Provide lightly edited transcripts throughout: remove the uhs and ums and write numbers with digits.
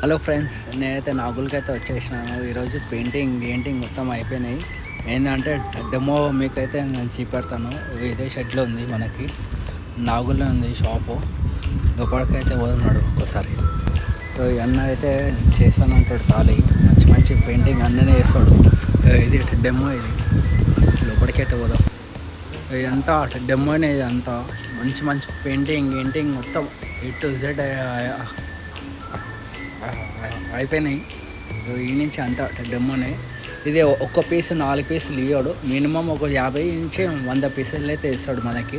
Hello friends, నేనైతే నాగులకైతే వచ్చేసినాను. ఈరోజు painting మొత్తం అయిపోయినాయి. ఏంటంటే డెమో మీకైతే నేను చూపెడతాను. ఇదే షెడ్లో ఉంది, మనకి నాగుల్లో ఉంది షాపు. లోపలికైతే వదులున్నాడు ఒక్కసారి. సో ఈ అన్న అయితే చేస్తానంటాడు. ఖాళీ మంచి పెయింటింగ్ అన్ననే వేస్తాడు. ఇది డెమో, ఇది లోపలికైతే పోదాం. ఇదంతా డెమోనే, ఇదంతా మంచి పెయింటింగ్ మొత్తం A to Z అయిపోయినాయి. ఈ నుంచి అంతా డెమోనే. ఇది ఒక్క పీస్ 4 పీసులు ఇవ్వడు, మినిమం ఒక 50 నుంచి 100 పీసులు అయితే ఇస్తాడు. మనకి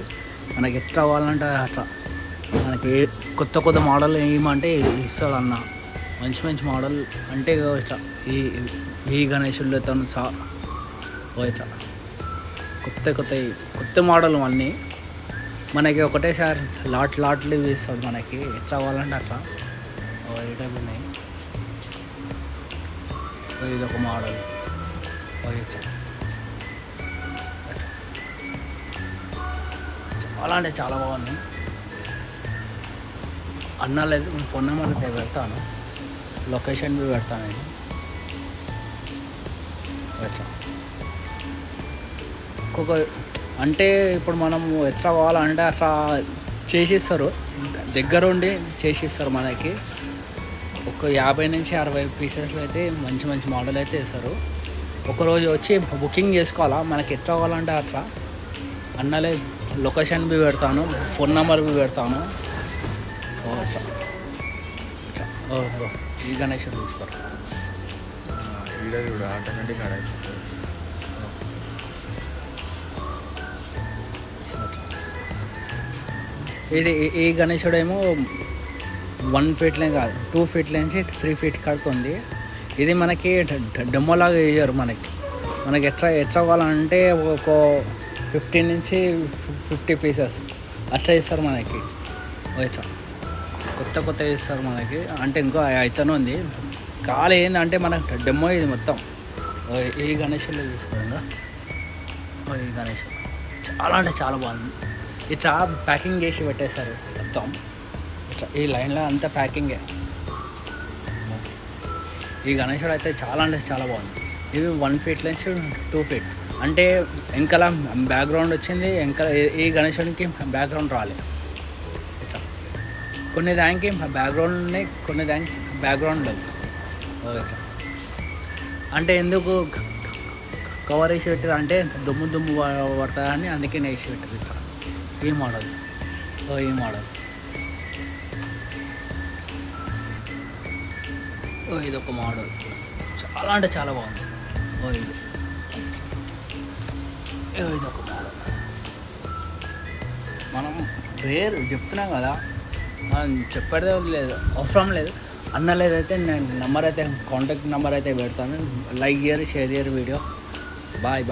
ఎట్లా కావాలంటే అట్లా మనకి కొత్త మోడల్ ఏమంటే ఇస్తాడు అన్న. మంచి మోడల్ అంటే ఇట్లా ఈ గణేశులతో ఇట్లా కొత్త మోడల్ అన్నీ మనకి ఒకటేసారి లాట్లు ఇస్తాడు. మనకి ఎట్లా కావాలంటే అట్లా ఏ టైప్ ఉన్నాయి. ఇది ఒక మోడల్. చాలా అంటే చాలా బాగుంది. అన్న లేదు, ఫోన్ నెంబర్ అయితే పెడతాను, లొకేషన్ బి పెడతాను నేను. ఎట్లా అంటే ఇప్పుడు మనము ఎట్లా కావాలంటే అట్లా చేసిస్తారు, దగ్గరుండి చేసిస్తారు. మనకి ఒక 50 నుంచి 60 పీసెస్లో అయితే మంచి మోడల్ అయితే ఇస్తారు. ఒకరోజు వచ్చి బుకింగ్ చేసుకోవాలా. మనకి ఎట్లా కావాలంటే అట్లా. అన్నలే లొకేషన్ బి పెడతాను, ఫోన్ నెంబర్ బి పెడతాను. ఈ గణేశుడు తీసుకోరు. ఇది ఈ గణేశుడు ఏమో 1 ఫీట్లే కాదు, 2 ఫీట్ల నుంచి 3 ఫీట్ కాడికి ఉంది. ఇది మనకి డెమోలాగా వేయరు. మనకి ఎట్లా కావాలంటే ఒక 15 నుంచి 50 పీసెస్ అట్లా ఇస్తారు మనకి. ఇట్లా కొత్త ఇస్తారు మనకి. అంటే ఇంకో అయితేనే ఉంది. ఖాళీ ఏంటంటే మనకు డెమో ఇది మొత్తం. ఈ గణేశులు తీసుకోండి. ఈ గణేశుడు చాలా అంటే చాలా బాగుంది. ఇట్లా ప్యాకింగ్ చేసి పెట్టేశారు మొత్తం. ఇట్లా ఈ లైన్లో అంతా ప్యాకింగే. ఈ గణేశుడు అయితే చాలా అంటే చాలా బాగుంది. ఇవి 1 ఫీట్ నుంచి 2 ఫీట్. అంటే వెనకాల బ్యాక్గ్రౌండ్ వచ్చింది. ఈ గణేశుడికి బ్యాక్గ్రౌండ్ రాలేదు. ఇట్లా కొన్ని దానికి బ్యాక్గ్రౌండ్ ఉన్నాయి, కొన్ని దానికి బ్యాక్గ్రౌండ్ లేదు. ఇట్లా అంటే ఎందుకు కవర్ వేసి పెట్టారు అంటే దుమ్ము పడుతుందని, అందుకే వేసి పెట్టారు. ఇట్లా ఈ మోడల్. ఇది ఒక మోడల్, చాలా అంటే చాలా బాగుంది. ఇది ఒక మోడల్. మనం రేర్ చెప్తున్నాం కదా, చెప్పేదే లేదు, అవసరం లేదు. అన్న లేదైతే నేను నెంబర్ అయితే, కాంటాక్ట్ నెంబర్ అయితే పెడతాను. లైక్ చేయరు, షేర్ చేయరు వీడియో. బాయ్.